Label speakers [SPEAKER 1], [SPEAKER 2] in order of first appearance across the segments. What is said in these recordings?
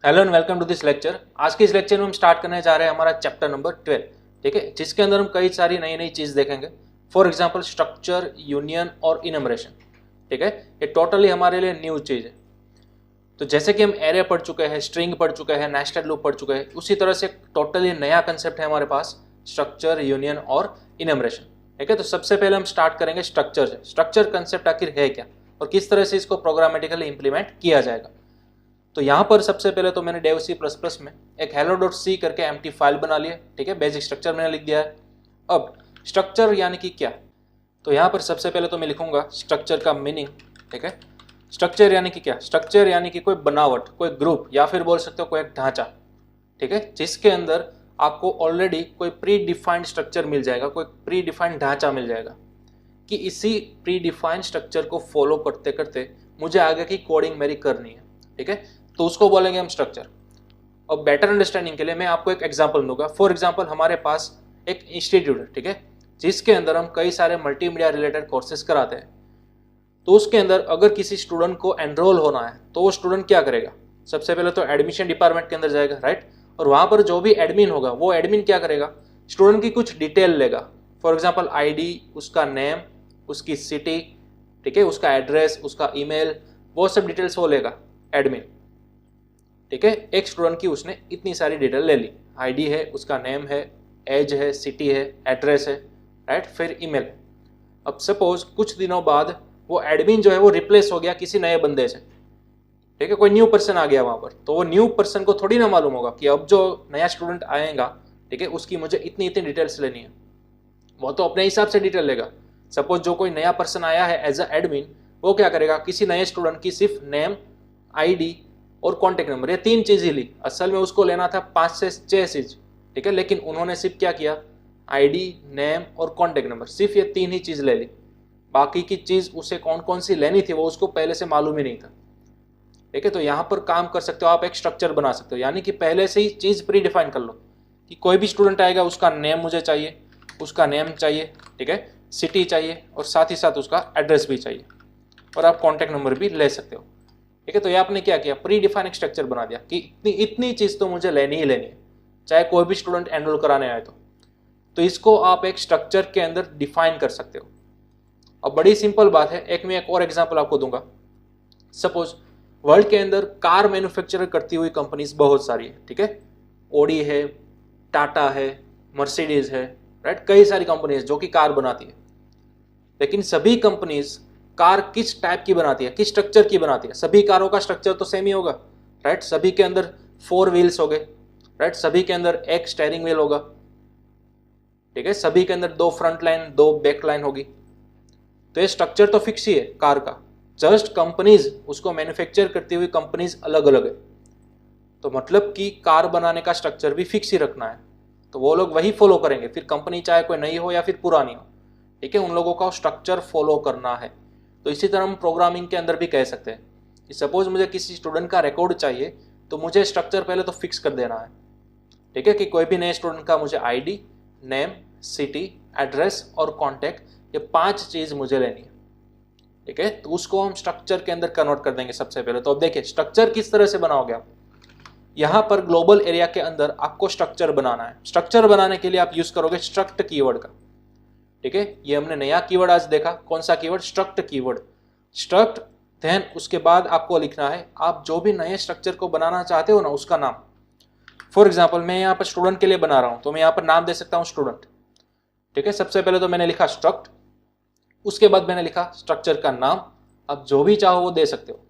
[SPEAKER 1] Hello and welcome to this lecture. आज के इस लेक्चर में हम स्टार्ट करने जा रहे हैं हमारा चैप्टर नंबर 12, ठीक है, जिसके अंदर हम कई सारी नई नई चीज़ देखेंगे। फॉर एग्जांपल स्ट्रक्चर, यूनियन और इनमरेशन, ठीक है। ये टोटली हमारे लिए न्यू चीज़ है। तो जैसे कि हम एरे पढ़ चुके हैं, स्ट्रिंग पढ़ चुके हैं, नेस्टेड लूप पढ़ चुके हैं, उसी तरह से टोटली नया कंसेप्ट है हमारे पास, स्ट्रक्चर, यूनियन और इनमरेशन, ठीक है। तो सबसे पहले हम स्टार्ट करेंगे स्ट्रक्चर से। स्ट्रक्चर कंसेप्ट आखिर है क्या और किस तरह से इसको प्रोग्रामेटिकली इंप्लीमेंट किया जाएगा। तो यहाँ पर सबसे पहले तो मैंने डेव सी प्लस प्लस में एक hello.c करके एम्प्टी फाइल बना लिया, ठीक है। बेसिक स्ट्रक्चर मैंने लिख दिया है। अब स्ट्रक्चर यानी कि क्या, तो यहाँ पर सबसे पहले तो मैं लिखूंगा स्ट्रक्चर का मीनिंग, ठीक है। स्ट्रक्चर यानी कि क्या, स्ट्रक्चर यानी कि कोई बनावट, कोई ग्रुप, या फिर बोल सकते हो कोई एक ढांचा, ठीक है, जिसके अंदर आपको ऑलरेडी कोई प्री डिफाइंड स्ट्रक्चर मिल जाएगा, कोई प्री डिफाइंड ढांचा मिल जाएगा कि इसी प्री डिफाइंड स्ट्रक्चर को फॉलो करते करते मुझे आगे की कोडिंग मेरी करनी है, ठीक है। तो उसको बोलेंगे हम स्ट्रक्चर। और बेटर अंडरस्टैंडिंग के लिए मैं आपको एक एग्जांपल दूंगा। फॉर एग्जांपल हमारे पास एक इंस्टीट्यूट है, ठीक है, जिसके अंदर हम कई सारे मल्टीमीडिया रिलेटेड कोर्सेज कराते हैं। तो उसके अंदर अगर किसी स्टूडेंट को एनरोल होना है तो वो स्टूडेंट क्या करेगा, सबसे पहले तो एडमिशन डिपार्टमेंट के अंदर जाएगा, राइट। और वहां पर जो भी एडमिन होगा वो एडमिन क्या करेगा, स्टूडेंट की कुछ डिटेल लेगा। फॉर एग्जाम्पल ID, उसका नेम, उसकी सिटी, ठीक है, उसका एड्रेस, उसका ईमेल, वो सब डिटेल्स वो लेगा एडमिन, ठीक है। एक स्टूडेंट की उसने इतनी सारी डिटेल ले ली, ID है, उसका नेम है, एज है, सिटी है, एड्रेस है, राइट, फिर ईमेल। अब सपोज कुछ दिनों बाद वो एडमिन जो है वो रिप्लेस हो गया किसी नए बंदे से, ठीक है, कोई न्यू पर्सन आ गया वहां पर। तो वो न्यू पर्सन को थोड़ी ना मालूम होगा कि अब जो नया स्टूडेंट आएगा, ठीक है, उसकी मुझे इतनी इतनी डिटेल्स लेनी है। वो तो अपने हिसाब से डिटेल लेगा। सपोज जो कोई नया पर्सन आया है एज अ एडमिन, वो क्या करेगा, किसी नए स्टूडेंट की सिर्फ नेम, ID और कॉन्टेक्ट नंबर, ये 3 चीज ही ली। असल में उसको लेना था 5 से 6 चीज, ठीक है, लेकिन उन्होंने सिर्फ क्या किया, ID, नेम और कॉन्टेक्ट नंबर, सिर्फ ये 3 ही चीज ले ली। बाकी की चीज उसे कौन कौन सी लेनी थी वो उसको पहले से मालूम ही नहीं था, ठीक है। तो यहाँ पर काम कर सकते हो आप, एक स्ट्रक्चर बना सकते हो, यानी कि पहले से ही चीज प्री डिफाइन कर लो कि कोई भी स्टूडेंट आएगा उसका नेम मुझे चाहिए, उसका नेम चाहिए, ठीक है, सिटी चाहिए और साथ ही साथ उसका एड्रेस भी चाहिए, और आप कॉन्टेक्ट नंबर भी ले सकते हो, ठीक है। तो ये आपने क्या किया, प्री डिफाइन एक स्ट्रक्चर बना दिया कि इतनी इतनी चीज तो मुझे लेनी ही लेनी है, चाहे कोई भी स्टूडेंट एनरोल कराने आए तो इसको आप एक स्ट्रक्चर के अंदर डिफाइन कर सकते हो। अब बड़ी सिंपल बात है, मैं एक और एग्जांपल आपको दूंगा। सपोज वर्ल्ड के अंदर कार मैन्युफैक्चर करती हुई कंपनीज बहुत सारी है, ठीक है, ओडी है, टाटा है, मर्सिडीज है, राइट, कई सारी कंपनीज जो कि कार बनाती है। लेकिन सभी कंपनीज कार किस टाइप की बनाती है, किस स्ट्रक्चर की बनाती है, सभी कारों का स्ट्रक्चर तो सेम ही होगा, राइट। सभी के अंदर 4 व्हील्स हो गए, राइट, सभी के अंदर एक स्टेयरिंग व्हील होगा, ठीक है, सभी के अंदर 2 फ्रंट लाइन 2 बैक लाइन होगी। तो ये स्ट्रक्चर तो फिक्स ही है कार का, जस्ट कंपनीज, उसको मैन्युफैक्चर करती हुई कंपनीज अलग अलग है। तो मतलब कि कार बनाने का स्ट्रक्चर भी फिक्स ही रखना है, तो वो लोग वही फॉलो करेंगे, फिर कंपनी चाहे कोई नई हो या फिर पुरानी हो, ठीक है, उन लोगों का स्ट्रक्चर फॉलो करना है। तो इसी तरह हम प्रोग्रामिंग के अंदर भी कह सकते हैं कि सपोज मुझे किसी स्टूडेंट का रिकॉर्ड चाहिए, तो मुझे स्ट्रक्चर पहले तो फिक्स कर देना है, ठीक है, कि कोई भी नए स्टूडेंट का मुझे ID, नेम, सिटी, एड्रेस और कॉन्टैक्ट, ये 5 चीज मुझे लेनी है, ठीक है। तो उसको हम स्ट्रक्चर के अंदर कन्वर्ट कर देंगे सबसे पहले। तो अब देखिए स्ट्रक्चर किस तरह से बनाओगे आप। यहाँ पर ग्लोबल एरिया के अंदर आपको स्ट्रक्चर बनाना है। स्ट्रक्चर बनाने के लिए आप यूज करोगे स्ट्रक्ट कीवर्ड का, ठीक है। ये हमने नया कीवर्ड आज देखा, कौन सा keyword, struct keyword. Struct, then उसके बाद आपको लिखना है आप जो भी नए स्ट्रक्चर को बनाना चाहते हो ना, उसका नाम। फॉर एग्जाम्पल मैं यहाँ पर स्टूडेंट के लिए बना रहा हूँ, तो मैं यहाँ पर नाम दे सकता हूँ स्टूडेंट, ठीक है। सबसे पहले तो मैंने लिखा स्ट्रक्ट, उसके बाद मैंने लिखा स्ट्रक्चर का नाम, आप जो भी चाहो वो दे सकते हो।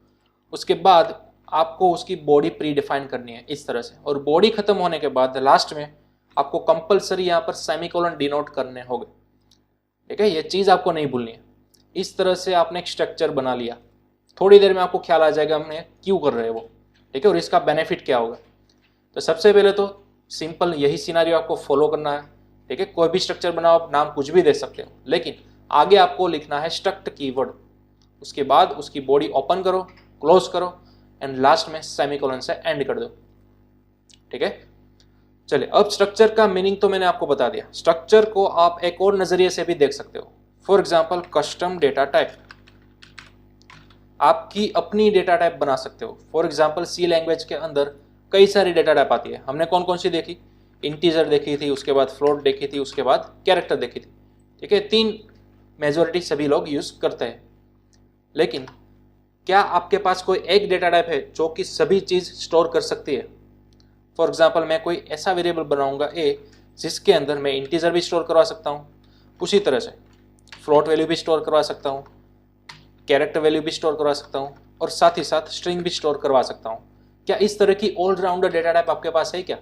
[SPEAKER 1] उसके बाद आपको उसकी बॉडी प्री डिफाइन करनी है इस तरह से, और बॉडी खत्म होने के बाद लास्ट में आपको कंपलसरी यहाँ पर सेमीकोलन डिनोट करने होंगे, ठीक है। ये चीज़ आपको नहीं भूलनी है। इस तरह से आपने एक स्ट्रक्चर बना लिया, थोड़ी देर में आपको ख्याल आ जाएगा हमने क्यों कर रहे हैं वो, ठीक है, और इसका बेनिफिट क्या होगा। तो सबसे पहले तो सिंपल यही सिनारियो आपको फॉलो करना है, ठीक है। कोई भी स्ट्रक्चर बनाओ, आप नाम कुछ भी दे सकते हो, लेकिन आगे आपको लिखना है स्ट्रक्ट कीवर्ड। उसके बाद उसकी बॉडी ओपन करो, क्लोज करो एंड लास्ट में सेमीकोलन से एंड कर दो, ठीक है। चलिए अब स्ट्रक्चर का मीनिंग तो मैंने आपको बता दिया। स्ट्रक्चर को आप एक और नजरिए से भी देख सकते हो। For example custom data type, आपकी अपनी डेटा टाइप बना सकते हो। फॉर एग्जाम्पल C लैंग्वेज के अंदर कई सारी डेटा टाइप आती है। हमने कौन कौन सी देखी? इंटीजर देखी थी, उसके बाद फ्लोट देखी थी, उसके बाद कैरेक्टर देखी थी। ठीक है, 3 मेजॉरिटी सभी लोग यूज़ करते हैं। लेकिन क्या आपके पास कोई एक डेटा टाइप है जो कि सभी चीज़ स्टोर कर सकती है? फॉर एग्जाम्पल मैं कोई ऐसा वेरिएबल बनाऊंगा ए जिसके अंदर मैं इंटीजर भी स्टोर करवा सकता हूँ, उसी तरह से फ्लोट वैल्यू भी स्टोर करवा सकता हूँ, कैरेक्टर वैल्यू भी स्टोर करवा सकता हूँ, और साथ ही साथ स्ट्रिंग भी स्टोर करवा सकता हूँ। क्या इस तरह की ऑलराउंडर डेटा टाइप आपके पास है क्या,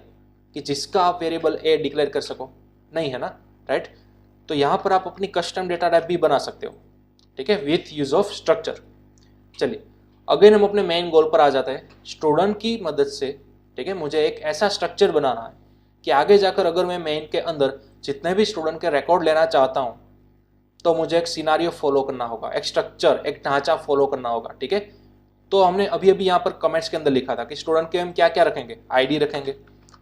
[SPEAKER 1] कि जिसका आप वेरिएबल ए डिक्लेयर कर सको? नहीं है ना, राइट। तो यहाँ पर आप अपनी कस्टम डेटा टाइप भी बना सकते हो, ठीक है, विथ यूज ऑफ स्ट्रक्चर। चलिए अगेन हम अपने मेन गोल पर आ जाते हैं। स्टूडेंट की मदद से, ठीक है, मुझे एक ऐसा स्ट्रक्चर बनाना है कि आगे जाकर अगर मैं मेन के अंदर जितने भी स्टूडेंट के रिकॉर्ड लेना चाहता हूँ तो मुझे एक सिनारियो फॉलो करना होगा, एक स्ट्रक्चर, एक ढांचा फॉलो करना होगा। ठीक है, तो हमने अभी अभी यहाँ पर कमेंट्स के अंदर लिखा था कि स्टूडेंट के हम क्या क्या रखेंगे, आईडी रखेंगे,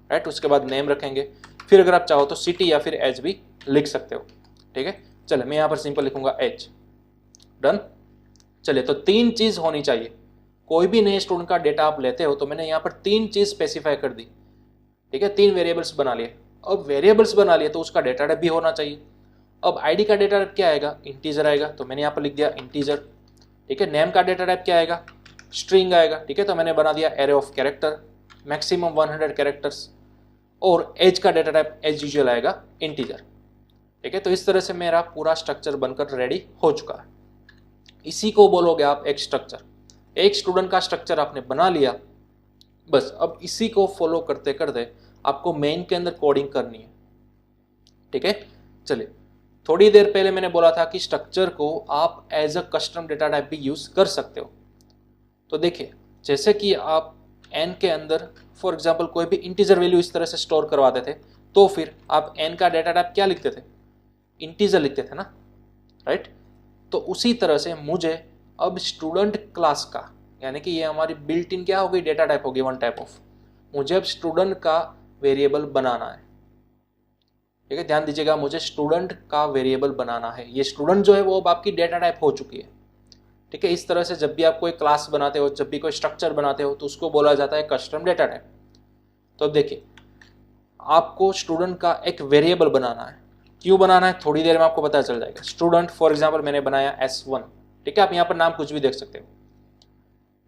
[SPEAKER 1] राइट, उसके बाद नेम रखेंगे, फिर अगर आप चाहो तो सिटी या फिर एज भी लिख सकते हो। ठीक है, चले मैं यहाँ पर सिंपल लिखूंगा एज। डन। चलिए, तो 3 चीज़ होनी चाहिए। कोई भी नए स्टूडेंट का डेटा आप लेते हो तो मैंने यहाँ पर 3 चीज़ स्पेसिफाई कर दी। ठीक है, 3 वेरिएबल्स बना लिए। अब वेरिएबल्स बना लिए तो उसका डेटा टाइप भी होना चाहिए। अब आईडी का डेटा टाइप क्या आएगा? इंटीजर आएगा, तो मैंने यहाँ पर लिख दिया इंटीजर। ठीक है, नेम का डेटा टाइप क्या आएगा? स्ट्रिंग आएगा। ठीक है, तो मैंने बना दिया array of character, maximum 100 characters. और एज का डेटा टाइप एज यूजुअल आएगा इंटीजर। ठीक है, तो इस तरह से मेरा पूरा स्ट्रक्चर बनकर रेडी हो चुका है। इसी को बोलोगे आप एक स्ट्रक्चर। एक स्टूडेंट का स्ट्रक्चर आपने बना लिया, बस अब इसी को फॉलो करते करते आपको मेन के अंदर कोडिंग करनी है। ठीक है, चलिए थोड़ी देर पहले मैंने बोला था कि स्ट्रक्चर को आप as a custom data type भी यूज कर सकते हो। तो देखिए, जैसे कि आप एन के अंदर फॉर एग्जांपल कोई भी इंटीजर वैल्यू इस तरह से स्टोर करवाते थे, तो फिर आप एन का डेटा टाइप क्या लिखते थे? इंटीजर लिखते थे ना, राइट। तो उसी तरह से मुझे अब स्टूडेंट क्लास का, यानी कि ये हमारी बिल्ट इन क्या हो गई, डेटा टाइप हो गई, वन टाइप ऑफ, मुझे अब स्टूडेंट का वेरिएबल बनाना है। ठीक है, ध्यान दीजिएगा, मुझे स्टूडेंट का वेरिएबल बनाना है। ये स्टूडेंट जो है वो अब आपकी डेटा टाइप हो चुकी है। ठीक है, इस तरह से जब भी आप कोई क्लास बनाते हो, जब भी कोई स्ट्रक्चर बनाते हो, तो उसको बोला जाता है कस्टम डेटा टाइप। तो अब देखिए, आपको स्टूडेंट का एक वेरिएबल बनाना है। क्यों बनाना है थोड़ी देर में आपको पता चल जाएगा। स्टूडेंट फॉर एग्जाम्पल मैंने बनाया S1। ठीक है, आप यहाँ पर नाम कुछ भी देख सकते हो।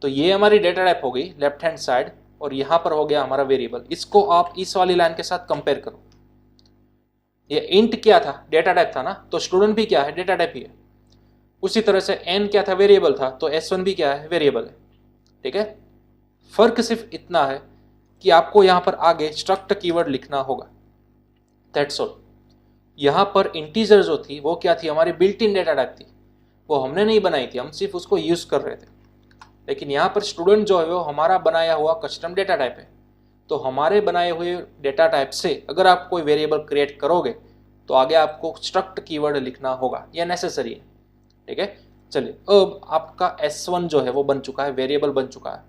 [SPEAKER 1] तो ये हमारी डेटा टाइप हो गई लेफ्ट हैंड साइड, और यहाँ पर हो गया हमारा वेरिएबल। इसको आप इस वाली लाइन के साथ कंपेयर करो। ये इंट क्या था? डेटा टाइप था ना, तो स्टूडेंट भी क्या है? डेटा टाइप ही है। उसी तरह से n क्या था? वेरिएबल था, तो S1 भी क्या है? वेरिएबल है। ठीक है, फर्क सिर्फ इतना है कि आपको यहाँ पर आगे स्ट्रक्ट कीवर्ड लिखना होगा, दैट्स ऑल। यहाँ पर इंटीजर जो थी वो क्या थी? हमारी बिल्ट इन डेटा टाइप थी, वो हमने नहीं बनाई थी, हम सिर्फ उसको यूज कर रहे थे। लेकिन यहाँ पर स्टूडेंट जो है वो हमारा बनाया हुआ कस्टम डेटा टाइप है। तो हमारे बनाए हुए डेटा टाइप से अगर आप कोई वेरिएबल क्रिएट करोगे तो आगे आपको स्ट्रक्ट कीवर्ड लिखना होगा, यह नेसेसरी है। ठीक है, चलिए अब आपका S1 जो है वो बन चुका है, वेरिएबल बन चुका है।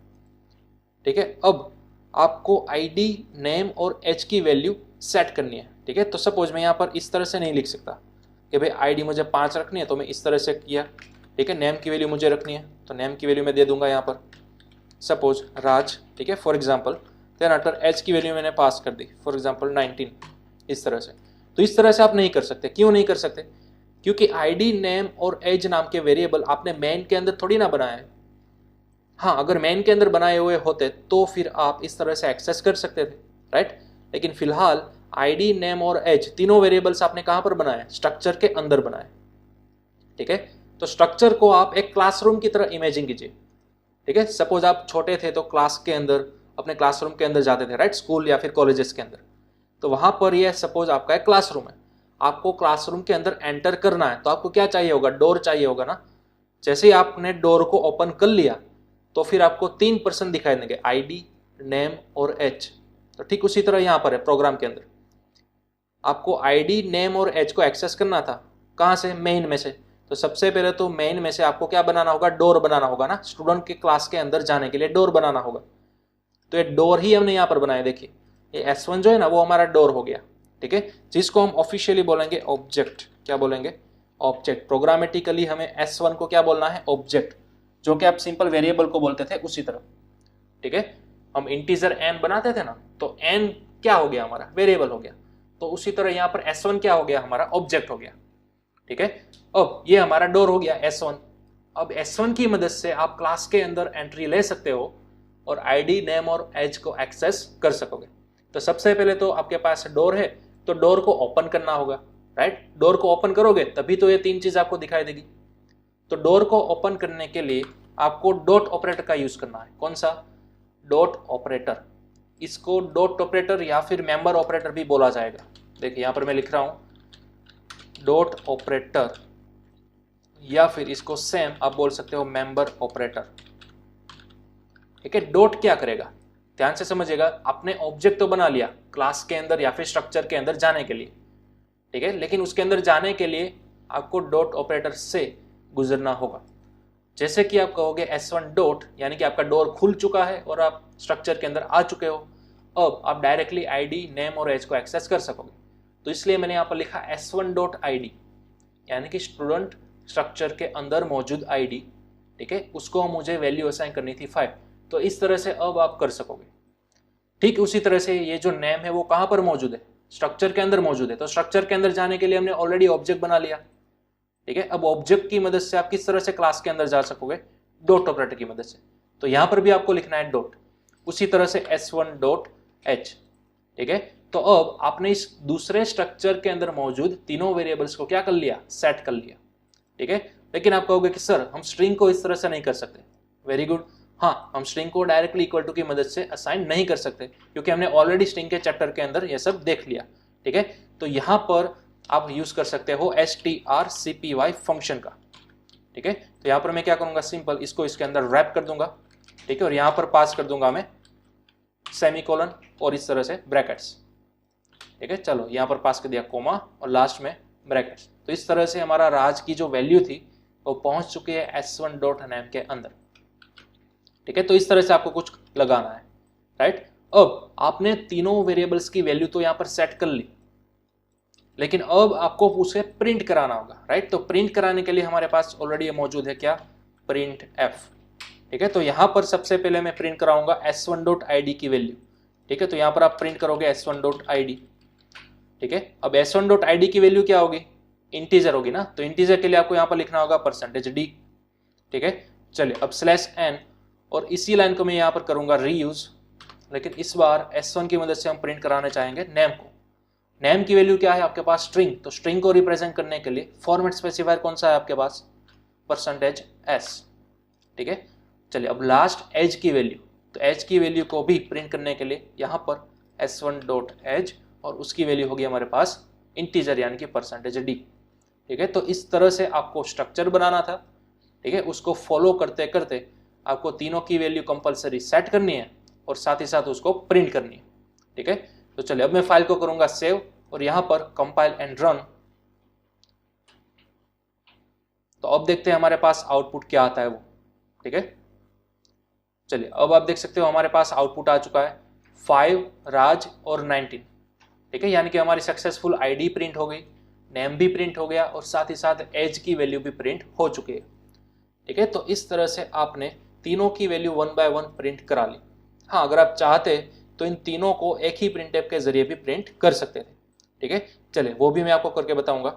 [SPEAKER 1] ठीक है, अब आपको आईडी, नेम और एज की वैल्यू सेट करनी है। ठीक है, तो सपोज मैं यहाँ पर इस तरह से नहीं लिख सकता कि भाई आईडी मुझे 5 रखनी है, तो मैं इस तरह से किया। ठीक है, नेम की वैल्यू मुझे रखनी है, तो नेम की वैल्यू मैं दे दूंगा यहाँ पर सपोज राज। ठीक है, for example. Then after age की वैल्यू मैंने पास कर दी, फॉर एग्जाम्पल 19, इस तरह से। तो इस तरह से आप नहीं कर सकते। क्यों नहीं कर सकते? क्योंकि आईडी, नेम और एज नाम के वेरिएबल आपने मेन के अंदर थोड़ी ना बनाया है। हाँ, अगर मेन के अंदर बनाए हुए होते तो फिर आप इस तरह से एक्सेस कर सकते थे, राइट। लेकिन फिलहाल आईडी, नेम और एज तीनों वेरिएबल्स आपने कहाँ पर बनाए? स्ट्रक्चर के अंदर बनाए। ठीक है, तो स्ट्रक्चर को आप एक क्लासरूम की तरह इमेजिन कीजिए। ठीक है, सपोज आप छोटे थे तो क्लास के अंदर, अपने क्लासरूम के अंदर जाते थे, राइट, स्कूल या फिर कॉलेजेस के अंदर। तो वहां पर ये सपोज आपका एक क्लासरूम है, आपको क्लासरूम के अंदर एंटर करना है, तो आपको क्या चाहिए होगा? डोर चाहिए होगा ना। जैसे ही आपने डोर को ओपन कर लिया तो फिर आपको 3 पर्सन दिखाई देंगे, आईडी, नेम और एच। तो ठीक उसी तरह यहाँ पर है प्रोग्राम के अंदर, आपको आईडी, नेम और एच को एक्सेस करना था। कहाँ से? मेन में से। तो सबसे पहले तो मेन में से आपको क्या बनाना होगा? डोर बनाना होगा ना, स्टूडेंट के क्लास के अंदर जाने के लिए डोर बनाना होगा। तो ये डोर ही हमने यहाँ पर बनाया। देखिए, ये S1 जो है ना वो हमारा डोर हो गया। ठीक है, जिसको हम ऑफिशियली बोलेंगे ऑब्जेक्ट। क्या बोलेंगे? ऑब्जेक्ट। प्रोग्रामेटिकली हमें S1 को क्या बोलना है? ऑब्जेक्ट, जो कि आप सिंपल वेरिएबल को बोलते थे उसी तरह। ठीक है, हम इंटीजर n बनाते थे ना, तो n क्या हो गया हमारा, वेरिएबल हो गया। तो उसी तरह यहाँ पर s1 क्या हो गया हमारा, ऑब्जेक्ट हो गया। ठीक है, अब ये हमारा डोर हो गया s1। अब s1 की मदद से आप क्लास के अंदर एंट्री ले सकते हो और आईडी, नेम और एज को एक्सेस कर सकोगे। तो सबसे पहले तो आपके पास डोर है, तो डोर को ओपन करना होगा, राइट। डोर को ओपन करोगे तभी तो ये तीन चीज आपको दिखाई देगी। तो डोर को ओपन करने के लिए आपको डॉट ऑपरेटर का यूज करना है। कौन सा, डॉट ऑपरेटर। इसको डॉट ऑपरेटर या फिर मेंबर ऑपरेटर भी बोला जाएगा। देखिए यहाँ पर मैं लिख रहा हूं डॉट ऑपरेटर, या फिर इसको सेम आप बोल सकते हो मेंबर ऑपरेटर। ठीक है, डॉट क्या करेगा, ध्यान से समझिएगा। आपने ऑब्जेक्ट तो बना लिया क्लास के अंदर या फिर स्ट्रक्चर के अंदर जाने के लिए, ठीक है, लेकिन उसके अंदर जाने के लिए आपको डॉट ऑपरेटर से गुजरना होगा। जैसे कि आप कहोगे s1 डॉट, यानी कि आपका डोर खुल चुका है और आप स्ट्रक्चर के अंदर आ चुके हो, अब आप डायरेक्टली आईडी, नेम और एज को एक्सेस कर सकोगे। तो इसलिए मैंने यहाँ पर लिखा s1 डॉट आईडी, यानी कि स्टूडेंट स्ट्रक्चर के अंदर मौजूद आईडी। ठीक है, उसको मुझे वैल्यू असाइन करनी थी 5, तो इस तरह से अब आप कर सकोगे। ठीक उसी तरह से ये जो नेम है वो कहाँ पर मौजूद है, स्ट्रक्चर के अंदर मौजूद है। तो स्ट्रक्चर के अंदर जाने के लिए हमने ऑलरेडी ऑब्जेक्ट बना लिया। ठीक है, अब ऑब्जेक्ट की मदद से आप किस तरह से क्लास के अंदर जा सकोगे, डॉट ऑपरेटर की मदद से। तो यहां पर भी आपको लिखना है डॉट, उसी तरह से s1 डॉट h। ठीक है, तो अब आपने इस दूसरे स्ट्रक्चर के अंदर मौजूद तीनों वेरिएबल्स को क्या कर लिया, सेट कर लिया। ठीक है, लेकिन आप कहोगे कि सर हम स्ट्रिंग को इस तरह से नहीं कर सकते। वेरी गुड, हाँ, हम स्ट्रिंग को डायरेक्टली इक्वल टू की मदद से असाइन नहीं कर सकते, क्योंकि हमने ऑलरेडी स्ट्रिंग के चैप्टर के अंदर ये सब देख लिया। ठीक है, तो यहां पर आप यूज कर सकते हो strcpy फंक्शन का। ठीक है, तो यहां पर मैं क्या करूंगा, सिंपल इसको इसके अंदर रैप कर दूंगा। ठीक है, और यहां पर पास कर दूंगा मैं सेमीकोलन और इस तरह से ब्रैकेट्स। ठीक है, चलो यहां पर पास कर दिया कोमा और लास्ट में ब्रैकेट्स। तो इस तरह से हमारा राज की जो वैल्यू थी वो पहुंच चुकी है s1 डॉट नेम के अंदर। ठीक है, तो इस तरह से आपको कुछ लगाना है, राइट। अब आपने तीनों वेरिएबल्स की वैल्यू तो यहां पर सेट कर ली, लेकिन अब आपको उसे प्रिंट कराना होगा, राइट। तो प्रिंट कराने के लिए हमारे पास ऑलरेडी मौजूद है क्या, प्रिंट एफ। ठीक है, तो यहां पर सबसे पहले मैं प्रिंट कराऊंगा s1 डॉट आईडी की वैल्यू। ठीक है, तो यहां पर आप प्रिंट करोगे s1 डॉट आईडी। ठीक है, अब s1 डॉट आईडी की वैल्यू क्या होगी, इंटीजर होगी ना, तो इंटीजर के लिए आपको यहां पर लिखना होगा %d। ठीक है, चलिए अब /n, और इसी लाइन को मैं यहां पर करूंगा रीयूज, लेकिन इस बार s1 की मदद से हम प्रिंट कराने चाहेंगे नेम को। नेम की वैल्यू क्या है आपके पास, स्ट्रिंग। तो स्ट्रिंग को रिप्रेजेंट करने के लिए फॉर्मेट स्पेसिफायर कौन सा है आपके पास, %s। ठीक है, चलिए अब लास्ट एज की वैल्यू, तो एज की वैल्यू को भी प्रिंट करने के लिए यहाँ पर s1 डॉट एज, और उसकी वैल्यू होगी हमारे पास इंटीजर यानी कि %d। ठीक है, तो इस तरह से आपको स्ट्रक्चर बनाना था। ठीक है, उसको फॉलो करते करते आपको तीनों की वैल्यू कंपलसरी सेट करनी है और साथ ही साथ उसको प्रिंट करनी है। ठीक है, तो चलिए अब मैं फाइल को करूंगा सेव और यहां पर कंपाइल एंड रन। तो अब देखते हैं हमारे पास आउटपुट क्या आता है वो। ठीक है, चलिए अब आप देख सकते हो हमारे पास आउटपुट आ चुका है 5, राज और 19। ठीक है, यानी कि हमारी सक्सेसफुल आईडी प्रिंट हो गई, नेम भी प्रिंट हो गया और साथ ही साथ एज की वैल्यू भी प्रिंट हो चुकी है। ठीक है, तो इस तरह से आपने तीनों की वैल्यू 1 बाय 1 प्रिंट करा ली। हाँ, अगर आप चाहते तो इन तीनों को एक ही प्रिंटफ के जरिए भी प्रिंट कर सकते थे। ठीक है, चलिए वो भी मैं आपको करके बताऊंगा।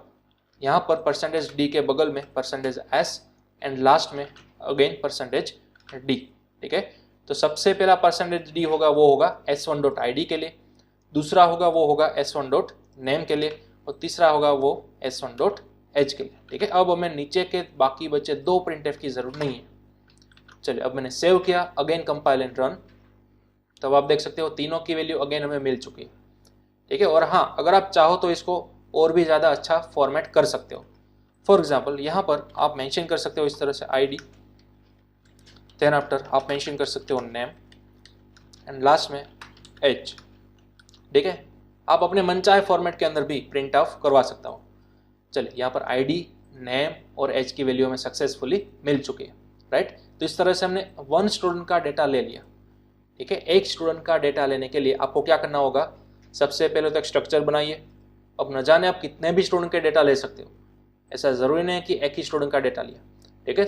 [SPEAKER 1] यहाँ पर %d के बगल में %s एंड लास्ट में अगेन %d। ठीक है, तो सबसे पहला %d होगा वो होगा s1 डॉट आईडी के लिए, दूसरा होगा वो होगा s1 डॉट नेम के लिए, और तीसरा होगा वो s1 डॉट एज के लिए। ठीक है, अब हमें नीचे के बाकी बचे 2 प्रिंटफ की जरूरत नहीं है। चलिए अब मैंने सेव किया, अगेन कंपाइल एंड रन। तब आप देख सकते हो तीनों की वैल्यू अगेन हमें मिल चुकी है। ठीक है, और हाँ, अगर आप चाहो तो इसको और भी ज़्यादा अच्छा फॉर्मेट कर सकते हो। फॉर एग्जांपल यहाँ पर आप मेंशन कर सकते हो इस तरह से आईडी, देन आफ्टर आप मेंशन कर सकते हो नेम एंड लास्ट में एज। ठीक है, आप अपने मनचाहे फॉर्मेट के अंदर भी प्रिंट ऑफ करवा सकता हो। चलिए यहाँ पर आईडी, नेम और एज की वैल्यू हमें सक्सेसफुली मिल चुकी है, राइट। तो इस तरह से हमने 1 स्टूडेंट का डेटा ले लिया। ठीक है, एक स्टूडेंट का डेटा लेने के लिए आपको क्या करना होगा, सबसे पहले तो एक स्ट्रक्चर बनाइए। अब न जाने आप कितने भी स्टूडेंट के डेटा ले सकते हो, ऐसा ज़रूरी नहीं है कि एक ही स्टूडेंट का डेटा लिया। ठीक है,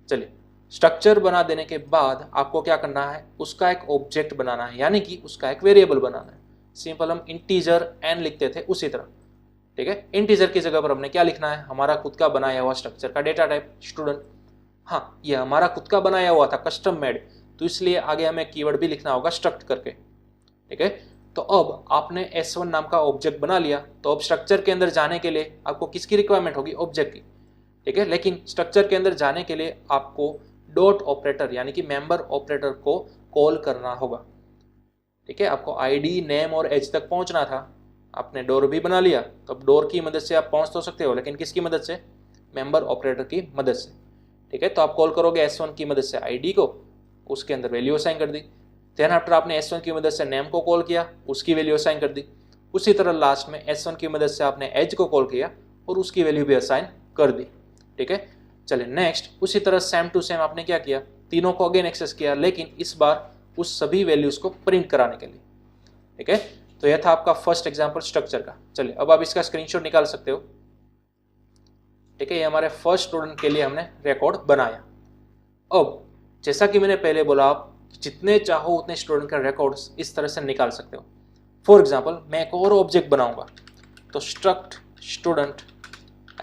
[SPEAKER 1] चलिए स्ट्रक्चर बना देने के बाद आपको क्या करना है, उसका एक ऑब्जेक्ट बनाना है, यानी कि उसका एक वेरिएबल बनाना है। सिंपल हम इंटीजर n लिखते थे उसी तरह, ठीक है। इंटीजर की जगह पर हमने क्या लिखना है, हमारा खुद का बनाया हुआ स्ट्रक्चर का डेटा टाइप स्टूडेंट। हाँ, ये हमारा खुद का बनाया हुआ था, कस्टम मेड, तो इसलिए आगे हमें कीवर्ड भी लिखना होगा स्ट्रक्ट करके, ठीक है। तो अब आपने s1 नाम का ऑब्जेक्ट बना लिया, तो अब स्ट्रक्चर के अंदर जाने के लिए आपको किसकी रिक्वायरमेंट होगी, ऑब्जेक्ट की, ठीक है। लेकिन स्ट्रक्चर के अंदर जाने के लिए आपको डॉट ऑपरेटर यानी कि मेंबर ऑपरेटर को कॉल करना होगा, ठीक है। आपको आईडी, नेम और एज तक पहुंचना था, आपने डोर भी बना लिया, तो अब डोर की मदद से आप पहुंच तो सकते हो, लेकिन किसकी मदद से, मेंबर ऑपरेटर की मदद से, ठीक है। तो आप कॉल करोगे s1 की मदद से आईडी को, उसके अंदर वैल्यू असाइन कर दी। देन आफ्टर आपने s1 की मदद से नेम को कॉल किया, उसकी वैल्यू असाइन कर दी। उसी तरह लास्ट में s1 की मदद से आपने एज को कॉल किया और उसकी वैल्यू भी असाइन कर दी, ठीक है। चलिए नेक्स्ट, उसी तरह सेम टू सेम आपने क्या किया, तीनों को अगेन एक्सेस किया, लेकिन इस बार उस सभी वैल्यूज को प्रिंट कराने के लिए, ठीक है। तो यह था आपका फर्स्ट एग्जांपल स्ट्रक्चर का। चलिए अब आप इसका स्क्रीनशॉट निकाल सकते हो, ठीक है। ये हमारे फर्स्ट स्टूडेंट के लिए हमने रिकॉर्ड बनाया। अब जैसा कि मैंने पहले बोला, आप जितने चाहो उतने स्टूडेंट का रिकॉर्ड्स इस तरह से निकाल सकते हो। फॉर एग्जांपल मैं एक और ऑब्जेक्ट बनाऊंगा, तो स्ट्रक्ट स्टूडेंट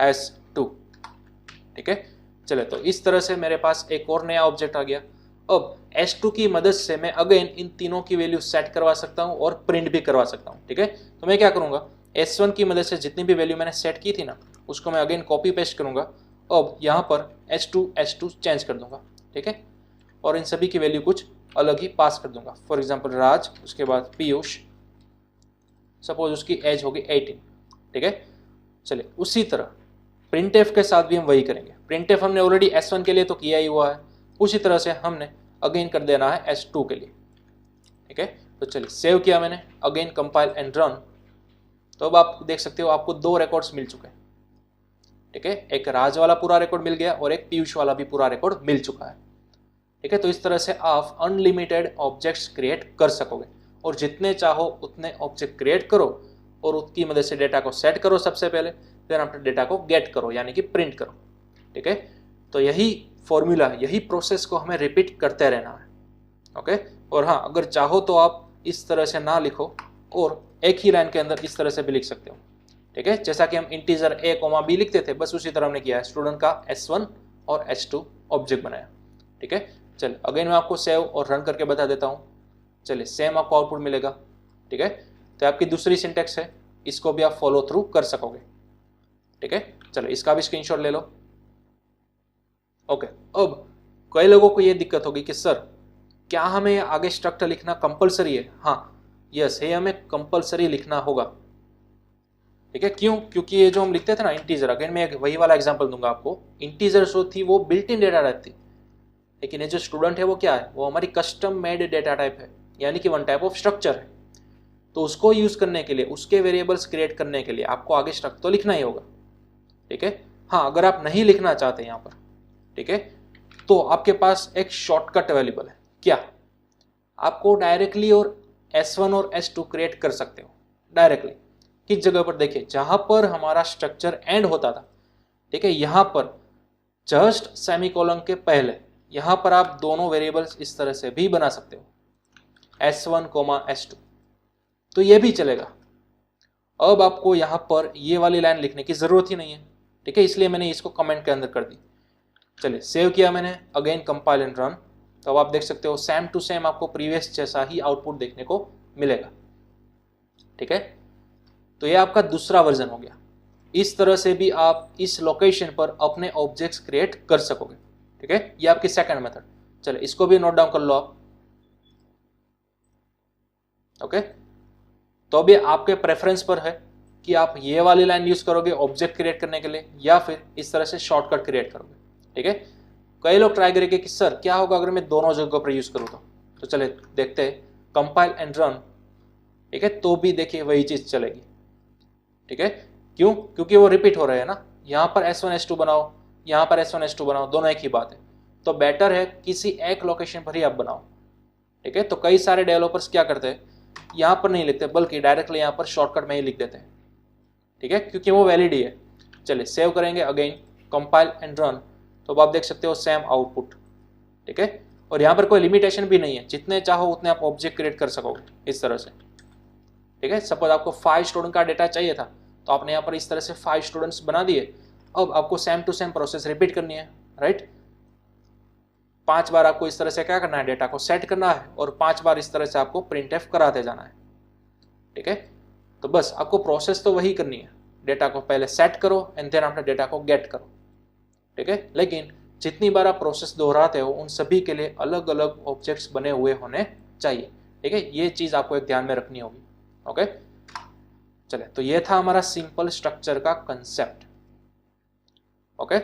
[SPEAKER 1] s2, ठीक है। चले, तो इस तरह से मेरे पास एक और नया ऑब्जेक्ट आ गया। अब s2 की मदद से मैं अगेन इन तीनों की वैल्यू सेट करवा सकता हूं और प्रिंट भी करवा सकता हूं, ठीक है। तो मैं क्या करूंगा, s1 की मदद से जितनी भी वैल्यू मैंने सेट की थी ना, उसको मैं अगेन कॉपी पेस्ट करूंगा। अब यहाँ पर s2 चेंज कर दूंगा, ठीक है, और इन सभी की वैल्यू कुछ अलग ही पास कर दूंगा। फॉर एग्जाम्पल राज, उसके बाद पीयूष, सपोज उसकी एज होगी 18, ठीक है। चलिए उसी तरह प्रिंटफ के साथ भी हम वही करेंगे। प्रिंटफ हमने ऑलरेडी s1 के लिए तो किया ही हुआ है, उसी तरह से हमने अगेन कर देना है s2 के लिए, ठीक है। तो चलिए सेव किया मैंने, अगेन कंपाइल एंड रन। तो अब आप देख सकते हो आपको दो रिकॉर्ड्स मिल चुके हैं, ठीक है। एक राज वाला पूरा रिकॉर्ड मिल गया और एक पीयूष वाला भी पूरा रिकॉर्ड मिल चुका है, ठीक है। तो इस तरह से आप अनलिमिटेड ऑब्जेक्ट्स क्रिएट कर सकोगे, और जितने चाहो उतने ऑब्जेक्ट क्रिएट करो और उसकी मदद से डेटा को सेट करो सबसे पहले, फिर अपने डेटा को गेट करो यानी कि प्रिंट करो, ठीक है। तो यही फॉर्मूला, यही प्रोसेस को हमें रिपीट करते रहना है, ओके। और हाँ, अगर चाहो तो आप इस तरह से ना लिखो और एक ही लाइन के अंदर इस तरह से भी लिख सकते हो, ठीक है। जैसा कि हम इंटीजर a, b लिखते थे, बस उसी तरह हमने किया है, स्टूडेंट का s1 और s2 ऑब्जेक्ट बनाया, ठीक है। चलिए अगेन मैं आपको सेव और रन करके बता देता हूँ। चलिए सेम आपको आउटपुट मिलेगा, ठीक है। तो आपकी दूसरी सिंटेक्स है, इसको भी आप फॉलो थ्रू कर सकोगे, ठीक है। चलो इसका भी स्क्रीनशॉट ले लो, ओके। अब कई लोगों को ये दिक्कत होगी कि सर क्या हमें आगे स्ट्रक्चर लिखना कंपलसरी है? हाँ, यस, ये हमें कंपलसरी लिखना होगा, ठीक है। क्यों? क्योंकि ये जो हम लिखते थे ना इंटीजर, अगेन मैं वही वाला एग्जांपल दूंगा आपको। इंटीजर जो थी वो बिल्ट इन डेटा टाइप थी, लेकिन ये जो स्टूडेंट है वो क्या है, वो हमारी कस्टम मेड डेटा टाइप है, यानी कि वन टाइप ऑफ स्ट्रक्चर है। तो उसको यूज करने के लिए, उसके वेरिएबल्स क्रिएट करने के लिए आपको आगे स्ट्रक्चर तो लिखना ही होगा, ठीक है। हाँ, अगर आप नहीं लिखना चाहते यहाँ पर, ठीक है, तो आपके पास एक शॉर्टकट अवेलेबल है। क्या? आपको डायरेक्टली और s1 और s2 क्रिएट कर सकते हो डायरेक्टली। किस जगह पर? देखिए, जहां पर हमारा स्ट्रक्चर एंड होता था, ठीक है, यहां पर जस्ट सेमीकोलन के पहले यहां पर आप दोनों वेरिएबल्स इस तरह से भी बना सकते हो, s1, s2, तो ये भी चलेगा। अब आपको यहां पर ये वाली लाइन लिखने की जरूरत ही नहीं है, ठीक है, इसलिए मैंने इसको कमेंट के अंदर कर दी। चलिए सेव किया मैंने, अगेन कंपाइल एंड रन। तो अब आप देख सकते हो सेम टू सेम आपको प्रीवियस जैसा ही आउटपुट देखने को मिलेगा, ठीक है। तो ये आपका दूसरा वर्जन हो गया। इस तरह से भी आप इस लोकेशन पर अपने ऑब्जेक्ट्स क्रिएट कर सकोगे, ठीक है। ये आपकी सेकंड मेथड। चलिए इसको भी नोट डाउन कर लो आप, ओके। तो अभी आपके प्रेफरेंस पर है कि आप ये वाली लाइन यूज करोगे ऑब्जेक्ट क्रिएट करने के लिए, या फिर इस तरह से शॉर्टकट क्रिएट करोगे, ठीक है। कई लोग ट्राई करेंगे कि सर क्या होगा अगर मैं दोनों जगह पर यूज करूँ तो चले देखते हैं, कंपाइल एंड रन, ठीक है, तो भी देखिए वही चीज चलेगी, ठीक है। क्यों? क्योंकि वो रिपीट हो रहे हैं ना, यहाँ पर s1 s2 बनाओ, यहाँ पर s1 s2 बनाओ, दोनों एक ही बात है। तो बेटर है किसी एक लोकेशन पर ही आप बनाओ, ठीक है। तो कई सारे डेवलपर्स क्या करते हैं, यहाँ पर नहीं लिखते बल्कि डायरेक्टली यहाँ पर शॉर्टकट में ही लिख देते हैं, ठीक है, क्योंकि वो वैलिड ही है। चलिए सेव करेंगे, अगेन कंपाइल एंड रन। तो अब आप देख सकते हो सेम आउटपुट, ठीक है। और यहाँ पर कोई लिमिटेशन भी नहीं है, जितने चाहो उतने आप ऑब्जेक्ट क्रिएट कर सकोगे इस तरह से, ठीक है। सपोज आपको 5 स्टूडेंट का डेटा चाहिए था, तो आपने यहाँ पर इस तरह से 5 स्टूडेंट्स बना दिए। अब आपको same to same process repeat करनी है, राइट। 5 बार आपको इस तरह से क्या करना है, डेटा को सेट करना है, और 5 बार इस तरह से आपको प्रिंट एफ कराते जाना है, ठीक है। तो बस आपको प्रोसेस तो वही करनी है, डेटा को पहले सेट करो एंड देन आपने डेटा को गेट करो, ठीक है। लेकिन जितनी बार आप प्रोसेस दोहराते हो उन सभी के लिए अलग अलग ऑब्जेक्ट्स बने हुए होने चाहिए, ठीक है। ये चीज आपको एक ध्यान में रखनी होगी, ओके। चले, तो ये था हमारा सिंपल स्ट्रक्चर का कंसेप्ट, ओके।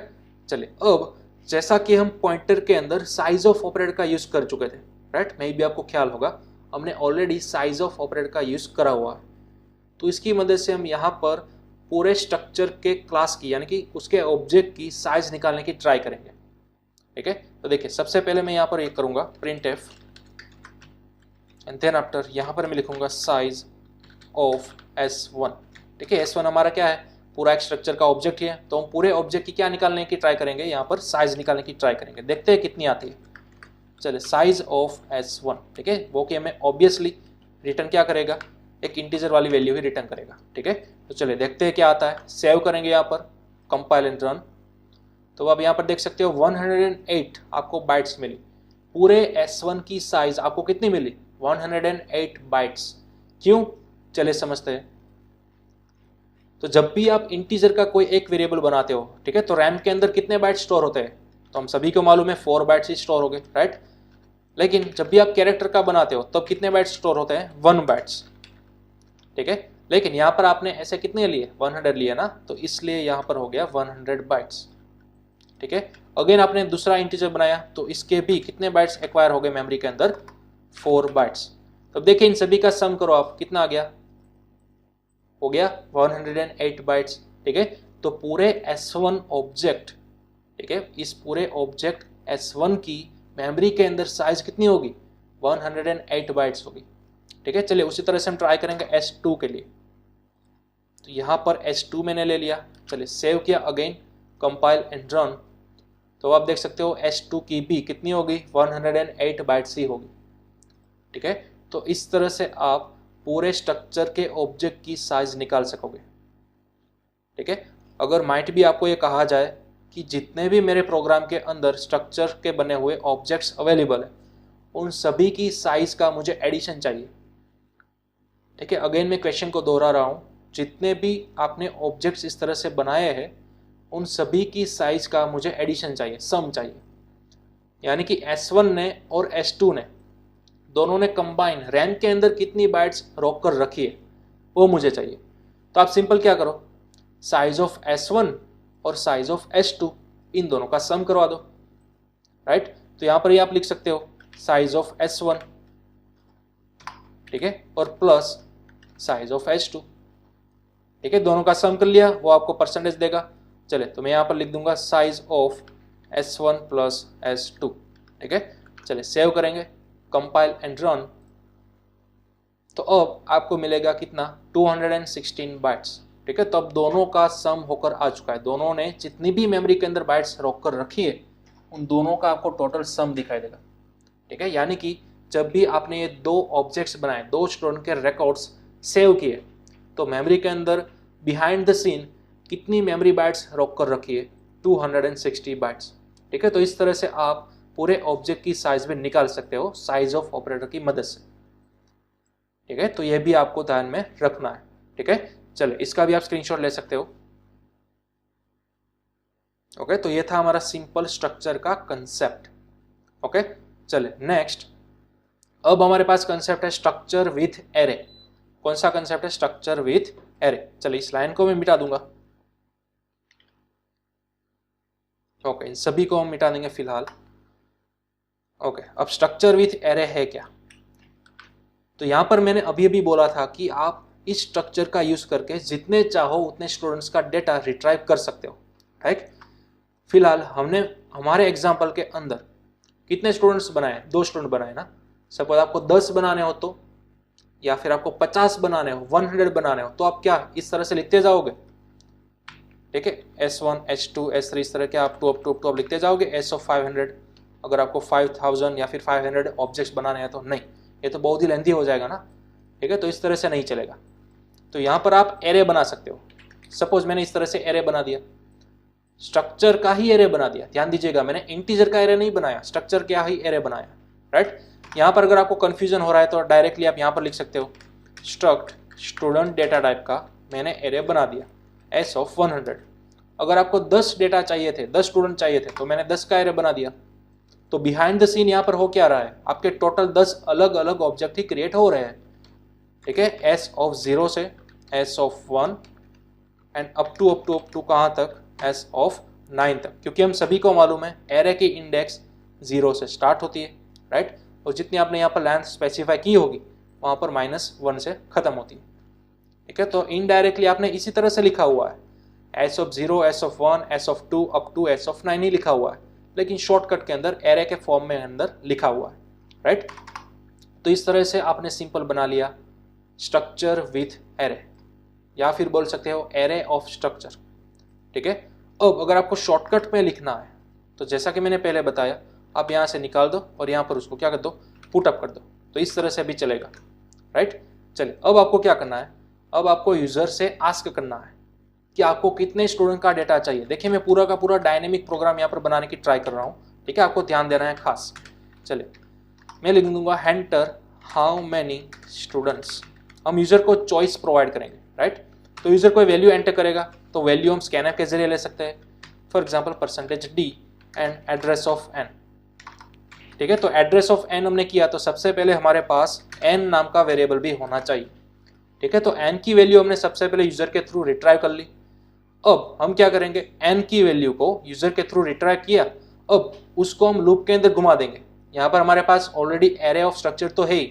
[SPEAKER 1] चलिए, अब जैसा कि हम पॉइंटर के अंदर साइज ऑफ ऑपरेटर का यूज कर चुके थे, राइट, मे भी आपको ख्याल होगा हमने ऑलरेडी साइज ऑफ ऑपरेटर का यूज करा हुआ है। तो इसकी मदद से हम यहाँ पर पूरे स्ट्रक्चर के क्लास की यानी कि उसके ऑब्जेक्ट की साइज निकालने की ट्राई करेंगे, ठीक है। तो देखिए, सबसे पहले मैं यहाँ पर ये करूँगा printf and then after यहाँ पर मैं लिखूंगा साइज ऑफ S1, ठीक है। S1 हमारा क्या है, पूरा एक स्ट्रक्चर का ऑब्जेक्ट ही है, तो हम पूरे ऑब्जेक्ट की क्या निकालने की ट्राई करेंगे, यहाँ पर साइज निकालने की ट्राई करेंगे, देखते हैं कितनी आती है। चलिए, साइज ऑफ S1, ठीक है, वो कि हमें ऑब्वियसली रिटर्न क्या करेगा, एक इंटीजर वाली वैल्यू ही रिटर्न करेगा, ठीक है। तो चलिए देखते हैं क्या आता है, सेव करेंगे यहाँ पर, कंपाइल एंड रन। तो आप यहाँ पर देख सकते हो 108 आपको बाइट्स मिली। पूरे S1 की साइज आपको कितनी मिली, 108 बाइट्स। क्यों, चलिए समझते हैं। तो जब भी आप इंटीजर का कोई एक वेरिएबल बनाते हो, ठीक है, तो रैम के अंदर कितने बाइट्स स्टोर होते हैं, तो हम सभी को मालूम है 4 बाइट्स ही स्टोर हो गए, राइट। लेकिन जब भी आप कैरेक्टर का बनाते हो तब कितने बाइट्स स्टोर होते हैं, 1 बाइट्स, ठीक है। लेकिन यहाँ पर आपने ऐसे कितने लिए, 100 लिए ना, तो इसलिए यहाँ पर हो गया 100 बाइट्स, ठीक है। अगेन आपने दूसरा इंटीजर बनाया तो इसके भी कितने बाइट्स एक्वायर हो गए मेमोरी के अंदर, 4 बाइट्स। तब देखिए इन सभी का सम करो आप, कितना आ गया, हो गया 108 बाइट्स, ठीक है। तो पूरे S1 ऑब्जेक्ट, ठीक है, इस पूरे ऑब्जेक्ट S1 की मेमोरी के अंदर साइज कितनी होगी, 108 बाइट्स होगी, ठीक है। चलिए उसी तरह से हम ट्राई करेंगे S2 के लिए। तो यहाँ पर S2 मैंने ले लिया, चलिए सेव किया, अगेन कंपाइल एंड रन। तो आप देख सकते हो S2 की भी कितनी होगी, 108 बाइट्स ही होगी, ठीक है। तो इस तरह से आप पूरे स्ट्रक्चर के ऑब्जेक्ट की साइज निकाल सकोगे, ठीक है। अगर माइट भी आपको ये कहा जाए कि जितने भी मेरे प्रोग्राम के अंदर स्ट्रक्चर के बने हुए ऑब्जेक्ट्स अवेलेबल है उन सभी की साइज का मुझे एडिशन चाहिए, ठीक है। अगेन मैं क्वेश्चन को दोहरा रहा हूँ, जितने भी आपने ऑब्जेक्ट्स इस तरह से बनाए हैं उन सभी की साइज का मुझे एडिशन चाहिए, सम चाहिए। यानी कि S1 ने और S2 ने दोनों ने कंबाइन रैम के अंदर कितनी बाइट्स रोक कर रखी है वो मुझे चाहिए। तो आप सिंपल क्या करो, साइज ऑफ S1 और साइज ऑफ S2 इन दोनों का सम करवा दो, राइट। तो यहाँ पर ही आप लिख सकते हो साइज ऑफ S1, ठीक है, और प्लस साइज ऑफ S2, ठीक है। दोनों का सम कर लिया, वो आपको परसेंटेज देगा। चले, तो मैं यहाँ पर लिख दूंगा size of S1 plus S2, ठीक है। चले सेव करेंगे, कंपाइल एंड रन। तो अब आपको मिलेगा कितना, 216 बाइट्स, ठीक है। तो अब दोनों का सम होकर आ चुका है, दोनों ने जितनी भी मेमोरी के अंदर बाइट्स रोक कर रखी है उन दोनों का आपको टोटल सम दिखाई देगा, ठीक है। यानी कि जब भी आपने ये 2 ऑब्जेक्ट्स बनाए, 2 स्टूडेंट के रिकॉर्ड्स सेव किए, तो मेमोरी के अंदर बिहाइंड द सीन कितनी मेमोरी बाइट्स रोक कर रखी है, 260 बाइट्स, ठीक है। तो इस तरह से आप पूरे ऑब्जेक्ट की साइज में निकाल सकते हो साइज ऑफ ऑपरेटर की मदद से, ठीक है। तो ये भी आपको ध्यान में रखना है, ठीक है। चलिए इसका भी आप स्क्रीनशॉट ले सकते हो, ओके। तो ये था हमारा सिंपल स्ट्रक्चर का कंसेप्ट, ओके। चलिए नेक्स्ट, अब हमारे पास कंसेप्ट है स्ट्रक्चर विथ एरे। कौन सा कंसेप्ट है, स्ट्रक्चर विथ एरे। चलिए इस लाइन को मैं मिटा दूंगा, ओके। इन सभी को हम मिटा देंगे फिलहाल, ओके। अब स्ट्रक्चर विथ एरे है क्या, तो यहां पर मैंने अभी अभी बोला था कि आप इस स्ट्रक्चर का यूज करके जितने चाहो उतने स्टूडेंट्स का डेटा रिट्राइव कर सकते हो, राइट। फिलहाल हमने हमारे एग्जाम्पल के अंदर कितने स्टूडेंट्स बनाए, 2 स्टूडेंट बनाए ना। सपोज आपको 10 बनाने हो तो, या फिर आपको 50 बनाने हो, 100 बनाने हो, तो आप क्या इस तरह से लिखते जाओगे, ठीक है। S1 S2 S3 इस तरह के आप टू अप लिखते जाओगे, S of 500। अगर आपको 5000 या फिर 500 ऑब्जेक्ट्स बनाने हैं तो नहीं, ये तो बहुत ही लेंथी हो जाएगा ना, ठीक है, तो इस तरह से नहीं चलेगा। तो यहाँ पर आप एरे बना सकते हो। सपोज मैंने इस तरह से एरे बना दिया, स्ट्रक्चर का ही एरे बना दिया, ध्यान दीजिएगा मैंने इंटीजर का एरे नहीं बनाया, स्ट्रक्चर का ही एरे बनाया, राइट। यहाँ पर अगर आपको कंफ्यूजन हो रहा है तो डायरेक्टली आप यहाँ पर लिख सकते हो स्ट्रक्ट स्टूडेंट डेटा टाइप का मैंने एरे बना दिया एस ऑफ 100। अगर आपको 10 डेटा चाहिए थे, 10 स्टूडेंट चाहिए थे, तो मैंने 10 का एरे बना दिया। तो बिहाइंड द सीन यहाँ पर हो क्या रहा है, आपके टोटल 10 अलग अलग ऑब्जेक्ट ही क्रिएट हो रहे हैं, ठीक है, एस ऑफ 0 से S of 1 and up to कहाँ तक, एस ऑफ 9 तक, क्योंकि हम सभी को मालूम है एरे की इंडेक्स 0 से स्टार्ट होती है, राइट, और जितनी आपने यहाँ पर लेंथ स्पेसिफाई की होगी वहाँ पर -1 से खत्म होती है, ठीक है। तो इनडायरेक्टली आपने इसी तरह से लिखा हुआ है, S of 0, S of 1, S of 2 up to S of 9 ही लिखा हुआ है, लेकिन शॉर्टकट के अंदर एरे के फॉर्म में अंदर लिखा हुआ है, राइट। तो इस तरह से आपने सिंपल बना लिया स्ट्रक्चर विथ एरे, या फिर बोल सकते हो एरे ऑफ स्ट्रक्चर, ठीक है। अब अगर आपको शॉर्टकट में लिखना है तो जैसा कि मैंने पहले बताया, आप यहाँ से निकाल दो और यहाँ पर उसको क्या कर दो, पुट अप कर दो, तो इस तरह से भी चलेगा, राइट। चलिए अब आपको क्या करना है, अब आपको यूजर से आस्क करना है कि आपको कितने स्टूडेंट का डेटा चाहिए। देखिए मैं पूरा का पूरा डायनेमिक प्रोग्राम यहाँ पर बनाने की ट्राई कर रहा हूँ, ठीक है, आपको ध्यान देना है खास। चलिए मैं लिख दूंगा एंटर हाउ मैनी स्टूडेंट्स, हम यूजर को चॉइस प्रोवाइड करेंगे, राइट। तो यूजर कोई वैल्यू एंटर करेगा तो वैल्यू हम स्कैनर के जरिए ले सकते हैं, for example %d and address of n, ठीक है। तो एड्रेस ऑफ n हमने किया तो सबसे पहले हमारे पास n नाम का वेरिएबल भी होना चाहिए, ठीक है। तो n की वैल्यू हमने सबसे पहले यूजर के थ्रू रिट्राइव कर ली। अब हम क्या करेंगे, n की वैल्यू को यूजर के थ्रू रिट्राइव किया, अब उसको हम लूप के अंदर घुमा देंगे। यहाँ पर हमारे पास ऑलरेडी एरे ऑफ स्ट्रक्चर तो है ही,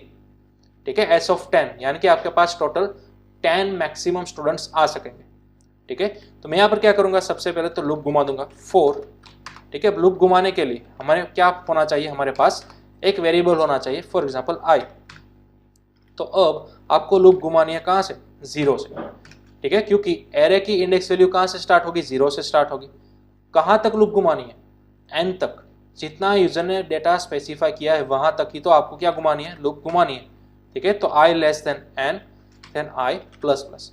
[SPEAKER 1] ठीक है, एस ऑफ 10, यानी कि आपके पास टोटल 10 मैक्सिमम स्टूडेंट्स आ सकेंगे, ठीक है। तो मैं यहाँ पर क्या करूंगा, सबसे पहले तो लूप घुमा दूंगा 4, ठीक है। लूप घुमाने के लिए हमारे क्या होना चाहिए, हमारे पास एक वेरिएबल होना चाहिए, फॉर एग्जाम्पल i। तो अब आपको लूप घुमानी है कहाँ से, 0 से, ठीक है, क्योंकि एरे की इंडेक्स वैल्यू कहाँ से स्टार्ट होगी, 0 से स्टार्ट होगी। कहाँ तक लूप घुमानी है, n तक, जितना यूजर ने डेटा स्पेसिफाई किया है वहां तक ही तो आपको क्या घुमानी है, लूप घुमानी है, ठीक है। तो i less than n then i plus plus.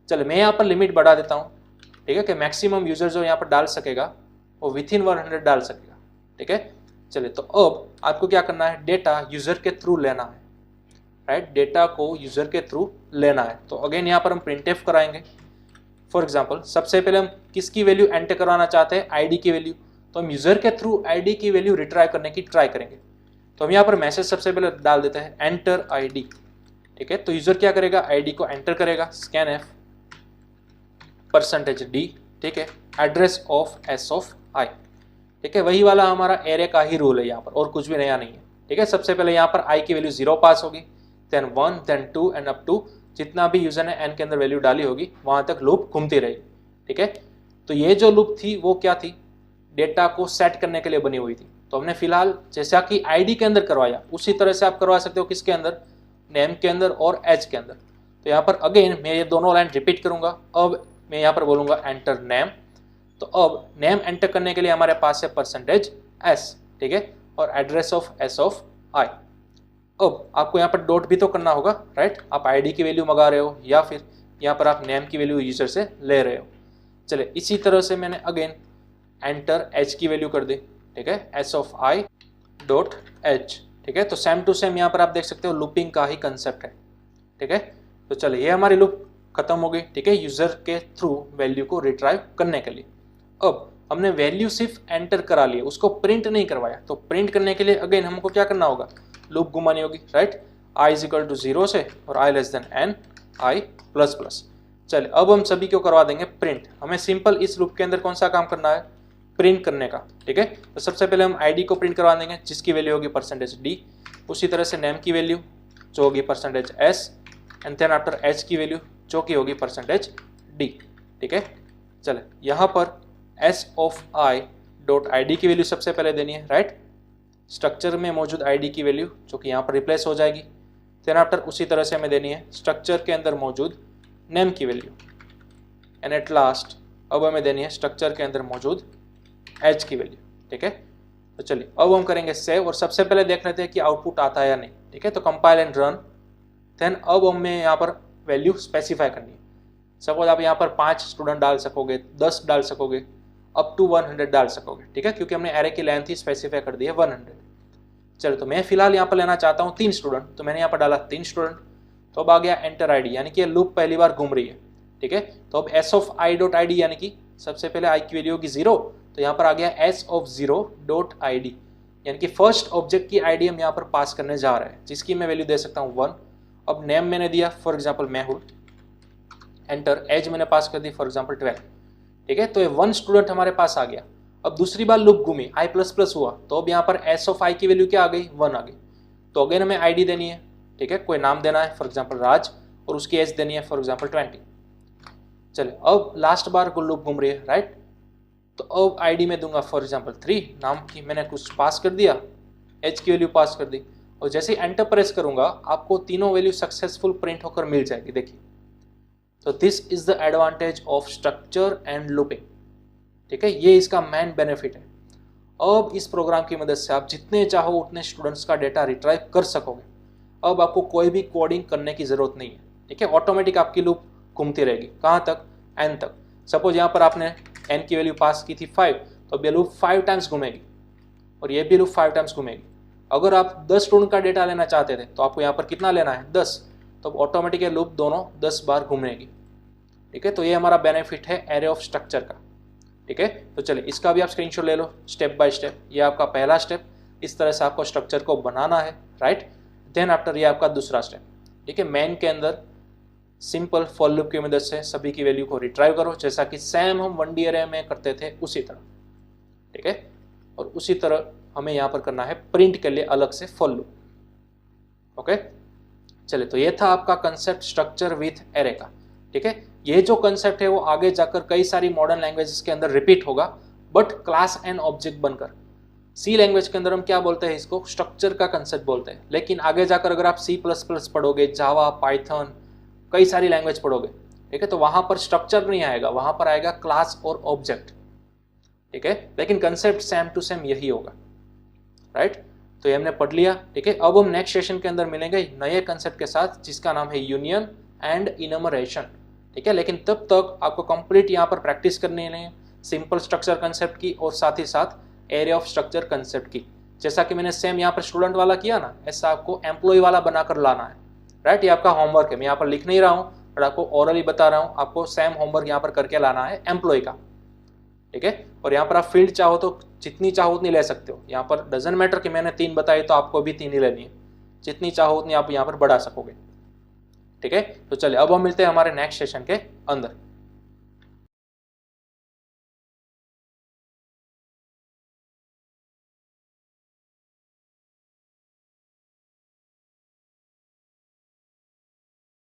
[SPEAKER 1] चलिए मैं यहाँ पर लिमिट बढ़ा देता हूँ, ठीक है, कि मैक्सिमम यूजर जो यहाँ पर डाल सकेगा वो विथिन 100 डाल सकेगा, ठीक है। चलिए तो अब आपको क्या करना है, डेटा यूजर के थ्रू लेना है, राइट, डेटा को यूजर के थ्रू लेना है। तो अगेन यहाँ पर हम प्रिंटफ कराएंगे। फॉर एग्जांपल सबसे पहले हम किसकी वैल्यू एंटर करवाना चाहते हैं, आईडी की वैल्यू, तो हम यूजर के थ्रू आईडी की वैल्यू रिट्राइव करने की ट्राई करेंगे। तो हम यहाँ पर मैसेज सबसे पहले डाल देते हैं एंटर आईडी, ठीक है। तो यूजर क्या करेगा, आईडी को एंटर करेगा, स्कैन f %d, ठीक है, address of s of i, ठीक है, वही वाला हमारा एरे का ही रूल है यहाँ पर, और कुछ भी नया नहीं है, ठीक है। सबसे पहले यहाँ पर i की वैल्यू 0 पास होगी, then 1 then 2 and up to जितना भी यूजर ने n के अंदर वैल्यू डाली होगी वहां तक लूप घूमती रहेगी, ठीक है। तो ये जो लूप थी वो क्या थी, डेटा को सेट करने के लिए बनी हुई थी। तो हमने फिलहाल जैसा कि आईडी के अंदर करवाया उसी तरह से आप करवा सकते हो, किसके अंदर, नेम के अंदर और एज के अंदर। तो यहाँ पर अगेन मैं ये दोनों लाइन रिपीट करूंगा। अब मैं यहाँ पर बोलूंगा एंटर नेम, तो अब नेम एंटर करने के लिए हमारे पास है %s, ठीक है, और address of s of i। अब आपको यहाँ पर डॉट भी तो करना होगा, राइट, आप आईडी की वैल्यू मंगा रहे हो या फिर यहाँ पर आप नेम की वैल्यू यूजर से ले रहे हो। चलिए इसी तरह से मैंने अगेन एंटर h की वैल्यू कर दी, ठीक है, s of i dot h, ठीक है। तो सेम टू सेम यहाँ पर आप देख सकते हो लूपिंग का ही कंसेप्ट है, ठीक है। तो चलिए ये हमारी लूप खत्म हो गई, ठीक है, यूजर के थ्रू वैल्यू को रिट्राइव करने के लिए। अब हमने वैल्यू सिर्फ एंटर करा लिया, उसको प्रिंट नहीं करवाया। तो प्रिंट करने के लिए अगेन हमको क्या करना होगा, लूप घुमानी होगी, right, i is equal to 0 से और i less than n i plus plus. चलिए अब हम सभी को करवा देंगे प्रिंट। हमें सिंपल इस लूप के अंदर कौन सा काम करना है, प्रिंट करने का, ठीक है। तो सबसे पहले हम आईडी को प्रिंट करवा देंगे जिसकी वैल्यू होगी %d, उसी तरह से नेम की वैल्यू जो होगी %s and then after h की वैल्यू जो कि होगी %d, ठीक है। चले यहाँ पर s of i dot id की वैल्यू सबसे पहले देनी है, राइट, स्ट्रक्चर में मौजूद id की वैल्यू जो कि यहाँ पर रिप्लेस हो जाएगी। देन आफ्टर उसी तरह से हमें देनी है स्ट्रक्चर के अंदर मौजूद नेम की वैल्यू एंड एट लास्ट अब हमें देनी है स्ट्रक्चर के अंदर मौजूद h की वैल्यू, ठीक है। तो चलिए अब हम करेंगे सेव और सबसे पहले देख लेते हैं कि आउटपुट आता है या नहीं। ठीक है, तो कंपाइल एंड रन। देन अब हमें यहाँ पर वैल्यू स्पेसिफाई करनी है। सपोज आप यहाँ पर 5 स्टूडेंट डाल सकोगे, 10 डाल सकोगे, अप टू 100 डाल सकोगे। ठीक है, क्योंकि हमने एरे की लेंथ ही स्पेसिफाई कर दी है 100। चलो, तो मैं फिलहाल यहाँ पर लेना चाहता हूँ 3 स्टूडेंट, तो मैंने यहाँ पर डाला 3 स्टूडेंट। तो अब आ गया एंटर आईडी, यानी कि ये लूप पहली बार घूम रही है। ठीक है, तो अब S of I dot I D, यानी कि सबसे पहले आई की वैल्यू होगी 0, तो यहाँ पर आ गया S of 0 dot I D, यानी कि फर्स्ट ऑब्जेक्ट की आईडी हम यहाँ पर पास करने जा रहे हैं, जिसकी मैं वैल्यू दे सकता हूँ 1। अब नेम मैंने दिया for example Mehul, enter. Age मैंने पास कर दी फॉर एग्जाम्पल 12। ठीक है, तो ये 1 स्टूडेंट हमारे पास आ गया। अब दूसरी बार लूप घूमी, आई प्लस प्लस हुआ, तो अब यहाँ पर एस ऑफ आई की वैल्यू क्या आ गई, 1 आ गई। तो अगेन हमें आईडी देनी है। ठीक है, कोई नाम देना है फॉर एग्जाम्पल राज, और उसकी एज देनी है फॉर एग्जाम्पल 20। चलिए, अब लास्ट बार को लूप घूम रही है, राइट। तो अब आईडी में दूंगा फॉर एग्जाम्पल 3, नाम की मैंने कुछ पास कर दिया, एज की वैल्यू पास कर दी, और जैसे ही एंटर प्रेस करूंगा आपको तीनों वैल्यू सक्सेसफुल प्रिंट होकर मिल जाएगी। देखिए, तो this is the advantage of structure and looping. ठीक है, ये इसका मेन बेनिफिट है। अब इस प्रोग्राम की मदद से आप जितने चाहो उतने स्टूडेंट्स का डेटा रिट्राइव कर सकोगे। अब आपको कोई भी कोडिंग करने की जरूरत नहीं है। ठीक है, ऑटोमेटिक आपकी लूप घूमती रहेगी। कहाँ तक, n तक। सपोज यहाँ पर आपने n की वैल्यू पास की थी 5, तो अब ये लूप 5 टाइम्स घूमेगी और ये भी लूप 5 टाइम्स घूमेगी। अगर आप 10 स्टूडेंट का डेटा लेना चाहते थे तो आपको यहाँ पर कितना लेना है, 10, तो ऑटोमेटिक ये लूप दोनों 10 बार घूमेगी। ठीक है, तो ये हमारा बेनिफिट है एरे ऑफ स्ट्रक्चर का। ठीक है, तो चलिए इसका भी आप स्क्रीनशॉट ले लो स्टेप बाय स्टेप। ये आपका पहला स्टेप, इस तरह से आपको स्ट्रक्चर को बनाना है, राइट। देन आफ्टर ये आपका दूसरा स्टेप। ठीक है, मेन के अंदर सिंपल फॉर लूप की मदद से सभी की वैल्यू को रिट्राइव करो, जैसा कि सेम हम 1D अरे में करते थे उसी तरह। ठीक है, और उसी तरह हमें यहाँ पर करना है प्रिंट के लिए अलग से फॉर लूप। ओके, चलिए, तो ये था आपका कंसेप्ट स्ट्रक्चर विथ एरे का। ठीक है, ये जो कंसेप्ट है वो आगे जाकर कई सारी मॉडर्न लैंग्वेजेस के अंदर रिपीट होगा, बट क्लास एंड ऑब्जेक्ट बनकर। सी लैंग्वेज के अंदर हम क्या बोलते हैं, इसको स्ट्रक्चर का कंसेप्ट बोलते हैं। लेकिन आगे जाकर अगर आप C++ पढ़ोगे, जावा, पाइथन, कई सारी लैंग्वेज पढ़ोगे, ठीक है, तो वहां पर स्ट्रक्चर नहीं आएगा, वहां पर आएगा क्लास और ऑब्जेक्ट। ठीक है, लेकिन कंसेप्ट सेम टू सेम यही होगा, राइट। तो ये हमने पढ़ लिया। ठीक है, अब हम नेक्स्ट सेशन के अंदर मिलेंगे नए कंसेप्ट के साथ, जिसका नाम है यूनियन एंड इनमरेशन। ठीक है, लेकिन तब तक आपको कंप्लीट यहाँ पर प्रैक्टिस करनी है सिंपल स्ट्रक्चर कंसेप्ट की और साथ ही साथ एरे ऑफ स्ट्रक्चर कंसेप्ट की। जैसा कि मैंने सेम यहाँ पर स्टूडेंट वाला किया ना, ऐसा आपको एम्प्लॉय वाला बनाकर लाना है, राइट। ये आपका होमवर्क है, मैं यहाँ पर लिख नहीं रहा हूँ बट आपको ओरली बता रहा हूँ, आपको सेम होमवर्क यहाँ पर करके लाना है एम्प्लॉय का। ठीक है, और यहाँ पर आप फील्ड चाहो तो जितनी चाहो उतनी ले सकते हो। यहाँ पर डजंट मैटर कि मैंने 3 बताई तो आपको भी 3 ही लेनी है, जितनी चाहो उतनी आप यहाँ पर बढ़ा सकोगे। ठीक है, तो चलिए अब हम मिलते हैं हमारे नेक्स्ट सेशन के अंदर।